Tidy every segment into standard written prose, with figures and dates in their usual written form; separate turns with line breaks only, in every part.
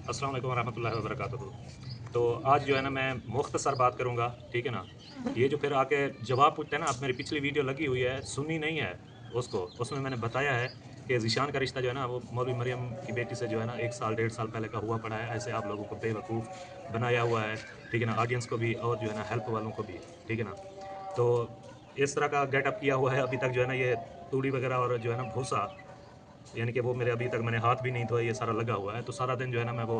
अस्सलाम वालेकुम रहमतुल्लाहि व बरकातुहू। तो आज जो है ना मैं मुख्तसर बात करूँगा, ठीक है ना? ये जो फिर आके जवाब पूछते हैं ना, अब मेरी पिछली वीडियो लगी हुई है, सुनी नहीं है उसको। उसमें मैंने बताया है कि ज़ीशान का रिश्ता जो है ना वो मौलवी मरियम की बेटी से जो है ना 1 साल, डेढ़ साल पहले का हुआ पड़ा है। ऐसे आप लोगों को बेवकूफ़ बनाया हुआ है, ठीक है ना? ऑडियंस को भी और जो है ना हेल्प वालों को भी, ठीक है ना? तो इस तरह का गेटअप किया हुआ है अभी तक जो है ना ये तूड़ी वगैरह और जो है ना भूसा, यानी कि वो मेरे अभी तक मैंने हाथ भी नहीं धोए, ये सारा लगा हुआ है। तो सारा दिन जो है ना मैं वो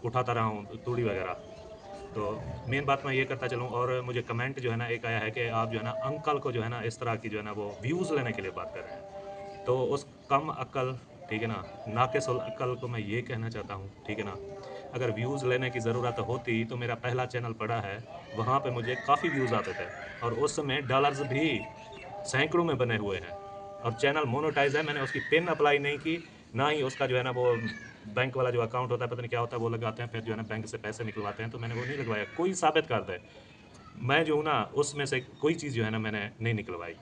उठाता रहा हूँ तूड़ी वगैरह। तो मेन बात मैं ये करता चलूँ, और मुझे कमेंट जो है ना एक आया है कि आप जो है ना अंकल को जो है ना इस तरह की जो है ना वो व्यूज़ लेने के लिए बात कर रहे हैं। तो उस कम अक्ल, ठीक है ना, नाक़िसुल अक़ल को मैं ये कहना चाहता हूँ, ठीक है ना, अगर व्यूज़ लेने की ज़रूरत होती तो मेरा पहला चैनल पड़ा है, वहाँ पे मुझे काफ़ी व्यूज़ आते थे और उस समय डॉलर्स भी सैकड़ों में बने हुए हैं और चैनल मोनेटाइज़ है। मैंने उसकी पिन अप्लाई नहीं की, ना ही उसका जो है ना वो बैंक वाला जो अकाउंट होता है, पता नहीं क्या होता है, वो लगाते हैं, फिर जो है ना बैंक से पैसे निकलवाते हैं, तो मैंने वो नहीं लगवाया। कोई साबित कर दे, मैं जो हूँ ना उसमें से कोई चीज़ जो है ना मैंने नहीं निकलवाई,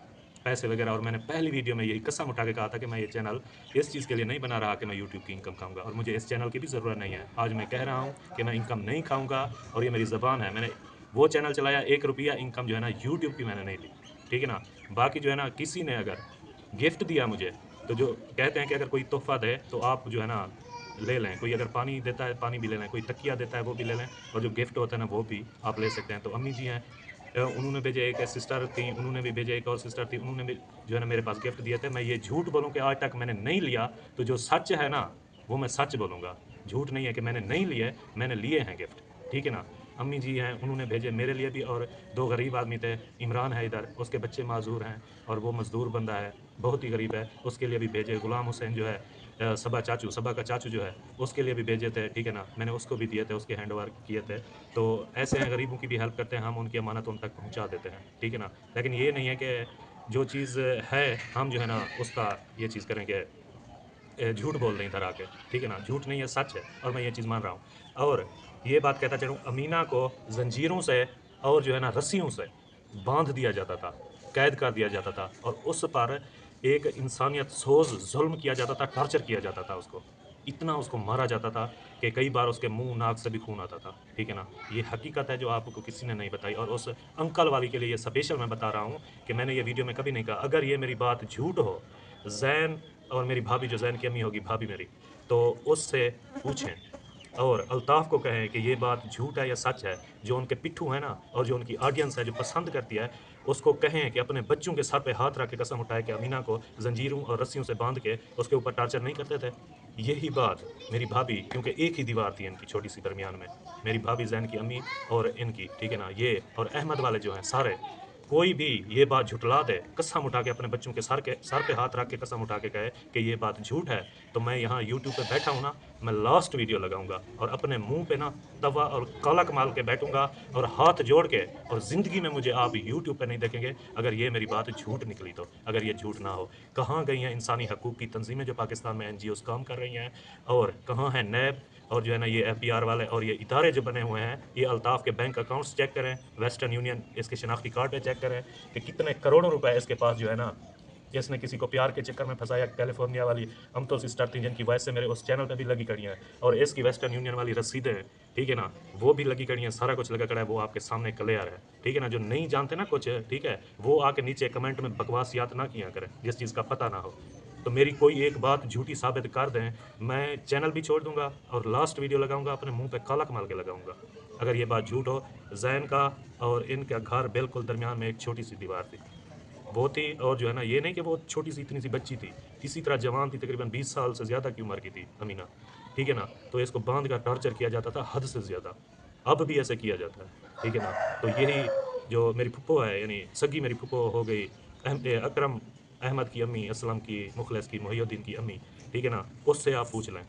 पैसे वगैरह। और मैंने पहली वीडियो में यही कसम उठा के कहा था कि मैं ये चैनल इस चीज़ के लिए नहीं बना रहा कि मैं यूट्यूब की इनकम खाऊँगा, और मुझे इस चैनल की भी ज़रूरत नहीं है। आज मैं कह रहा हूँ कि मैं इनकम नहीं खाऊँगा और ये मेरी ज़बान है। मैंने वो चैनल चलाया, 1 रुपया इनकम जो है ना यूट्यूब की मैंने नहीं ली, ठीक है ना? बाकी जो है ना किसी ने अगर गिफ्ट दिया मुझे, तो जो कहते हैं कि अगर कोई तोहफ़ा दे तो आप जो है ना ले लें, कोई अगर पानी देता है पानी भी ले लें, कोई तकिया देता है वो भी ले लें, और जो गिफ्ट होता है ना वो भी आप ले सकते हैं। तो अम्मी जी हैं, उन्होंने भेजे, एक सिस्टर थी उन्होंने भी भेजे, एक और सिस्टर थी उन्होंने भी जो है ना मेरे पास गिफ्ट दिए थे। मैं ये झूठ बोलूँ कि आज तक मैंने नहीं लिया, तो जो सच है ना वो मैं सच बोलूँगा। झूठ नहीं है कि मैंने नहीं लिए, मैंने लिए हैं गिफ्ट, ठीक है ना? अम्मी जी हैं, उन्होंने भेजे मेरे लिए भी, और 2 गरीब आदमी थे, इमरान है इधर, उसके बच्चे माज़ूर हैं और वो मज़दूर बंदा है, बहुत ही गरीब है, उसके लिए भी भेजे। गुलाम हुसैन जो है, सबा का चाचू जो है, उसके लिए भी भेजे थे, ठीक है ना? मैंने उसको भी दिए थे, उसके हैंड ओवर किए थे। तो ऐसे हैं, गरीबों की भी हेल्प करते हैं हम, उनकी अमानत उन तक पहुँचा देते हैं, ठीक है ना? लेकिन ये नहीं है कि जो चीज़ है हम जो है ना उसका ये चीज़ करें कि झूठ बोल दें इधर आके, ठीक है ना? झूठ नहीं है, सच है, और मैं ये चीज़ मान रहा हूँ। और ये बात कहता चलूँ, अमीना को ज़ंजीरों से और जो है ना रस्सियों से बाँध दिया जाता था, कैद कर दिया जाता था, और उस पर एक इंसानियत सोज़ ज़ुल्म किया जाता था, टॉर्चर किया जाता था उसको। इतना उसको मारा जाता था कि कई बार उसके मुँह, नाक से भी खून आता था, ठीक है ना? ये हकीकत है जो आपको किसी ने नहीं बताई, और उस अंकल वाली के लिए ये स्पेशल मैं बता रहा हूँ कि मैंने ये वीडियो में कभी नहीं कहा। अगर ये मेरी बात झूठ हो, ज़ैन और मेरी भाभी, जो ज़ैन की अम्मी होगी, भाभी मेरी, तो उससे पूछें और अल्ताफ़ को कहें कि ये बात झूठ है या सच है। जो उनके पिट्ठू हैं ना, और जो उनकी ऑडियंस है जो पसंद करती है, उसको कहें कि अपने बच्चों के सर पे हाथ रख के कसम उठाए कि अमीना को ज़ंजीरों और रस्सियों से बाँध के उसके ऊपर टॉर्चर नहीं करते थे। यही बात मेरी भाभी, क्योंकि एक ही दीवार थी इनकी छोटी-सी दरमियान में, मेरी भाभी ज़ैन की अम्मी और इनकी, ठीक है ना? ये और अहमद वाले जो हैं सारे, कोई भी ये बात झुठला दे, कसम उठा के अपने बच्चों के सर पे हाथ रख के कसम उठा के कहे कि ये बात झूठ है, तो मैं यहाँ यूट्यूब पे बैठा हूँ ना, मैं लास्ट वीडियो लगाऊँगा और अपने मुँह पे ना तवा और कलक मार के बैठूँगा और हाथ जोड़ के, और ज़िंदगी में मुझे आप यूट्यूब पे नहीं देखेंगे अगर ये मेरी बात झूठ निकली तो, अगर ये झूठ ना हो। कहाँ गई हैं इंसानी हकूक़ की तंज़ीमें जो पाकिस्तान में एनजीओज़ काम कर रही हैं, और कहाँ है नैब और जो है ना ये एफबीआर वाले और ये इदारे जो बने हुए हैं। ये अल्ताफ़ के बैंक अकाउंट्स चेक करें, वेस्टर्न यूनियन इसके शनाख्ती कार्ड पे चेक करें कि कितने करोड़ों रुपए इसके पास जो है ना, इसने किसी को प्यार के चक्कर में फँसाया। कैलिफ़ोर्निया वाली अमतुल सिस्टर थी जिनकी वॉइस से मेरे उस चैनल पे भी लगी कड़ी हैं, और इसकी वेस्टर्न यूनियन वाली रसीदें, ठीक है ना, वो भी लगी कड़ी हैं, सारा कुछ लगा कड़ा है, वो आपके सामने क्लियर है, ठीक है ना? जो नहीं जानते ना कुछ, ठीक है, वो आके नीचे कमेंट में बकवासियात ना किया करें, जिस चीज़ का पता ना हो। तो मेरी कोई एक बात झूठी साबित कर दें, मैं चैनल भी छोड़ दूँगा और लास्ट वीडियो लगाऊँगा, अपने मुँह पे कालक मार के लगाऊँगा, अगर ये बात झूठ हो। ज़ैन का और इनका घर बिल्कुल दरमियान में एक छोटी-सी दीवार थी। वो थी, और जो है ना ये नहीं कि वो छोटी-सी इतनी-सी बच्ची थी, इसी तरह जवान थी, तकरीबन 20 साल से ज़्यादा की उम्र की थी अमीना, ठीक है ना? तो इसको बाँध कर टॉर्चर किया जाता था हद से ज़्यादा, अब भी ऐसे किया जाता है, ठीक है ना? तो यही जो मेरी फूफो है, यानी सगी मेरी फूफो हो गई, अकरम अहमद की अम्मी, असलम की, मुखलिस की, मोहिउद्दीन की अम्मी, ठीक है ना? उससे आप पूछ लें,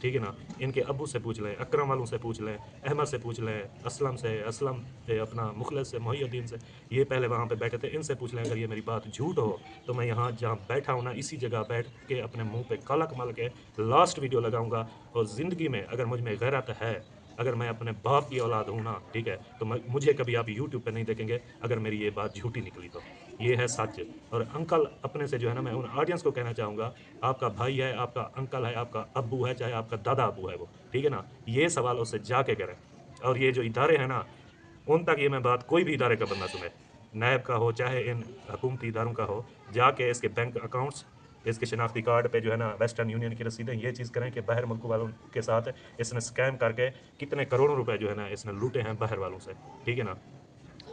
ठीक है ना? इनके अब्बू से पूछ लें, अकरम वालों से पूछ लें, अहमद से पूछ लें, असलम से, अपना मुखलिस से, मोहिउद्दीन से, ये पहले वहाँ पे बैठे थे, इनसे पूछ लें। अगर ये मेरी बात झूठ हो, तो मैं यहाँ जहाँ बैठा हूँ ना, इसी जगह बैठ के अपने मुँह पे कलक मल के लास्ट वीडियो लगाऊँगा, और ज़िंदगी में अगर मुझ में गैरत है, अगर मैं अपने बाप की औलाद हूँ ना, ठीक है? तो मैं मुझे कभी आप यूट्यूब पे नहीं देखेंगे, अगर मेरी ये बात झूठी निकली तो। ये है सच। और अंकल अपने से जो है ना, मैं उन ऑडियंस को कहना चाहूँगा, आपका भाई है, आपका अंकल है, आपका अब्बू है, चाहे आपका दादा अब्बू है वो, ठीक है ना, ये सवाल उससे जाके करें। और ये जो इदारे हैं ना, उन तक ये मैं बात कोई भी इदारे का बंदा सुने, नैब का हो चाहे इन हुकूमती इदारों का हो, जाके इसके बैंक अकाउंट्स, इसके शनाख्ती कार्ड पे जो है ना वेस्टर्न यूनियन की रसीदें, ये चीज़ करें कि बाहर मुल्क वालों के साथ इसने स्कैम करके कितने करोड़ों रुपए जो है ना इसने लूटे हैं बाहर वालों से, ठीक है ना।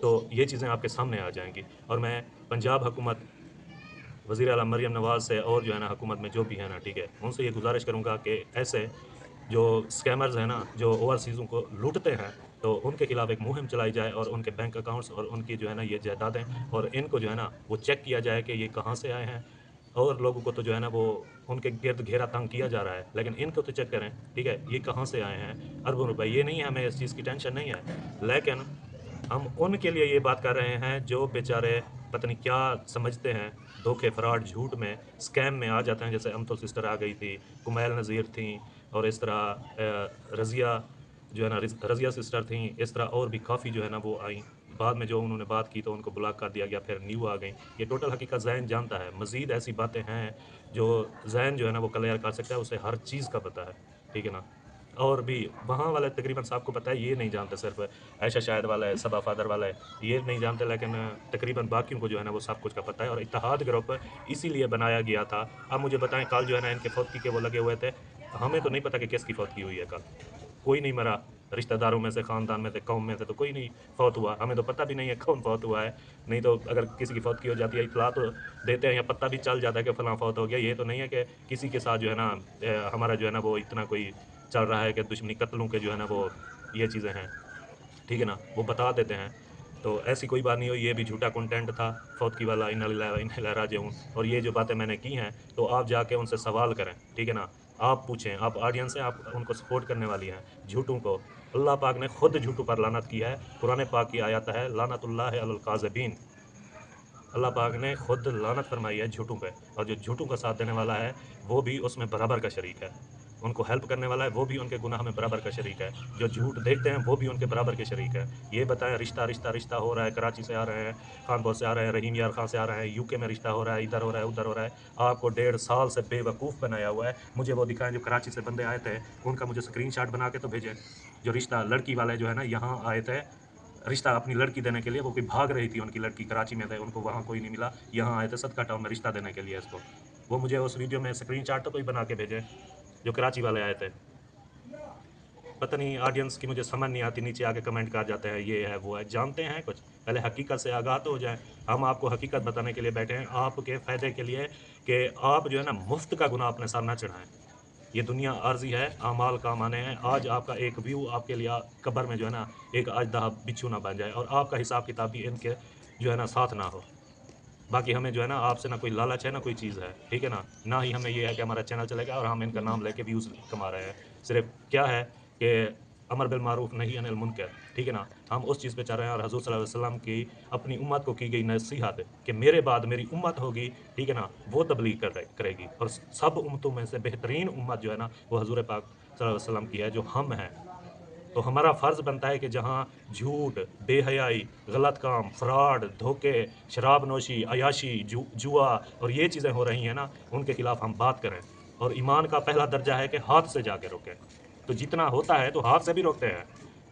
तो ये चीज़ें आपके सामने आ जाएंगी। और मैं पंजाब हुकूमत, वज़ीर आला मरियम नवाज़ से और जो है ना हुकूमत में जो भी है ना, ठीक है, उनसे ये गुजारिश करूँगा कि ऐसे जो स्कैमर्स हैं ना, जो ओवरसीज़ों को लूटते हैं, तो उनके खिलाफ एक मुहिम चलाई जाए और उनके बैंक अकाउंट्स और उनकी जो है ना ये जायदादें और इनको जो है ना वो चेक किया जाए कि ये कहाँ से आए हैं। और लोगों को तो जो है ना वो उनके गिर्द घेरा तंग किया जा रहा है, लेकिन इनको तो चेक करें, ठीक है, ये कहाँ से आए हैं अरबों रुपए। ये नहीं है, हमें इस चीज़ की टेंशन नहीं है, लेकिन हम उनके लिए ये बात कर रहे हैं जो बेचारे पता नहीं क्या समझते हैं, धोखे, फ्रॉड, झूठ में, स्कैम में आ जाते हैं। जैसे अमतुल सिस्टर आ गई थी, कुमैल नज़ीर थी, और इस तरह रज़िया जो है ना, रज़िया सिस्टर थी, इस तरह और भी काफ़ी जो है ना वो आई। बाद में जो उन्होंने बात की तो उनको ब्लॉक कर दिया गया, फिर न्यू आ गई। ये टोटल हकीकत ज़ैन जानता है। मज़ीद ऐसी बातें हैं जो ज़ैन जो है ना वो क्लियर कर सकता है, उसे हर चीज़ का पता है, ठीक है ना। और भी वहाँ वाले तकरीबन साहब को पता है, ये नहीं जानते, सिर्फ ऐशा शाहिद वाला है, सबा फादर वाला है, ये नहीं जानते, लेकिन तकरीबन बाकियों को जो है ना वो सब कुछ का पता है। और इत्तेहाद ग्रुप इसीलिए बनाया गया था। अब मुझे बताएं, कल जो है ना इनके फौतगी के वो लगे हुए थे, हमें तो नहीं पता कि किसकी फौतगी हुई है कल, कोई नहीं मरा, रिश्तेदारों में से, ख़ानदान में से, कौम में से तो कोई नहीं फौत हुआ, हमें तो पता भी नहीं है कौन फौत हुआ है। नहीं तो अगर किसी की फौतगी हो जाती है, इतला तो देते हैं या पता भी चल जाता है कि फ़लाँ फौत हो गया। ये तो नहीं है कि किसी के साथ जो है ना हमारा जो है ना वो इतना कोई चल रहा है कि दुश्मनी कत्लों के जो है ना वो ये चीज़ें हैं, ठीक है ना, वो बता देते हैं। तो ऐसी कोई बात नहीं हो, ये भी झूठा कंटेंट था फौतगी वाला, इन्ना लिल्लाहि व इन्ना इलैहि राजिऊन। और ये जो बातें मैंने की हैं, तो आप जाके उनसे सवाल करें, ठीक है ना, आप पूछें, आप ऑडियंस हैं, आप उनको सपोर्ट करने वाली हैं झूठों को। अल्लाह पाक ने खुद झूठों पर लानत की है, कुरान पाक की आयत है, लानतुल्लाहि अलल काज़िबीन। अल्लाह पाक ने खुद लानत फरमाई है झूठों पे, और जो झूठों का साथ देने वाला है वो भी उसमें बराबर का शरीक है। उनको हेल्प करने वाला है वो भी उनके गुनाह में बराबर का शरीक है। जो झूठ देखते हैं वो भी उनके बराबर के शरीक है। ये बताएं, रिश्ता रिश्ता रिश्ता हो रहा है, कराची से आ रहे हैं, खानपुर से आ रहे हैं, रहीम यार खां से आ रहे हैं, यूके में रिश्ता हो रहा है, इधर हो रहा है, उधर हो रहा है। आपको 1.5 साल से बेवकूफ़ बनाया हुआ है। मुझे वो दिखाएं जो कराची से बंदे आए थे, उनका मुझे स्क्रीनशॉट बना के तो भेजें। जो रिश्ता लड़की वाले जो है ना यहाँ आए थे, रिश्ता अपनी लड़की देने के लिए, वो कोई भाग रही थी, उनकी लड़की कराची में थे, उनको वहाँ कोई नहीं मिला, यहाँ आए थे सदका टाउन में रिश्ता देने के लिए इसको। वो मुझे उस वीडियो में स्क्रीनशॉट तो कोई बना के भेजे जो कराची वाले आए थे। पता नहीं ऑडियंस की मुझे समझ नहीं आती, नीचे आके कमेंट कर जाते हैं ये है वो है, जानते हैं कुछ, पहले हकीकत से आगाह तो हो जाए। हम आपको हकीकत बताने के लिए बैठे हैं, आपके फ़ायदे के लिए, कि आप जो है ना मुफ्त का गुनाह अपने सर ना चढ़ाएं। ये दुनिया आर्जी है, आमाल काम आने हैं। आज आपका एक व्यू आपके लिए कब्र में जो है ना एक अजदहा बिच्छू ना बन जाए, और आपका हिसाब किताब भी इनके जो है ना साथ ना हो। बाकी हमें जो है ना आपसे ना कोई लालच है, ना कोई चीज़ है, ठीक है ना, ना ही हमें ये है कि हमारा चैनल चलेगा और हम इनका नाम लेके व्यूज़ कमा रहे हैं। सिर्फ क्या है कि अमर बिल मारूफ नही अनिल मुनकर, ठीक है ना, हम उस चीज़ पे चल रहे हैं। और हज़ूर सल्लल्लाहु अलैहि वसल्लम की अपनी उम्मत को की गई नसीहत कि मेरे बाद मेरी उम्मत होगी, ठीक है ना, वो तबलीग करेगी, और सब उम्मतों में से बेहतरीन उम्मत जो है ना वो हज़ूर पाक सल्लल्लाहु अलैहि वसल्लम की है, जो हम हैं। तो हमारा फ़र्ज़ बनता है कि जहाँ झूठ, बेहयाई, गलत काम, फ्रॉड, धोखे, शराब नोशी, अयाशी, जुआ और ये चीज़ें हो रही हैं ना, उनके खिलाफ़ हम बात करें। और ईमान का पहला दर्जा है कि हाथ से जाके रोकें। तो जितना होता है तो हाथ से भी रोकते हैं,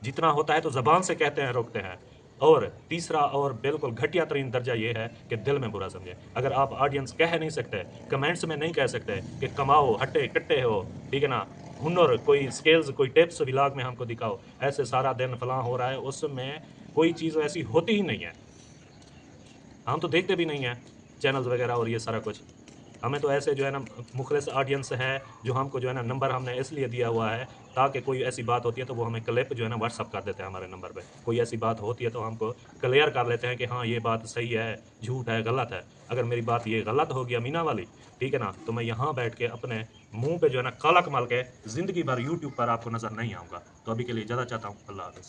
जितना होता है तो ज़बान से कहते हैं, रोकते हैं। और तीसरा और बिल्कुल घटिया तरीन दर्जा ये है कि दिल में बुरा समझें। अगर आप ऑडियंस कह नहीं सकते, कमेंट्स में नहीं कह सकते कि कमाओ, हट्टे कट्टे हो, ठीक है ना, हुनर, कोई स्किल्स, कोई टिप्स व्लॉग में हमको दिखाओ, ऐसे सारा दिन फलां हो रहा है, उसमें कोई चीज़ ऐसी होती ही नहीं है। हम तो देखते भी नहीं हैं चैनल्स वगैरह और ये सारा कुछ। हमें तो ऐसे जो है ना मुखलिस ऑडियंस है, जो हमको जो है ना नंबर हमने इसलिए दिया हुआ है ताकि कोई ऐसी बात होती है तो वो हमें क्लिप जो है ना व्हाट्सअप कर देते हैं हमारे नंबर पे। कोई ऐसी बात होती है तो हमको क्लियर कर लेते हैं कि हाँ ये बात सही है, झूठ है, गलत है। अगर मेरी बात ये गलत हो गया मीना वाली, ठीक है ना, तो मैं यहाँ बैठ के अपने मुँह पे जो है ना काला कमाल के ज़िंदगी भर यूट्यूब पर आपको नज़र नहीं आऊँगा। तो अभी के लिए इजाज़त चाहता हूँ। अल्लाह हाफ़िज़।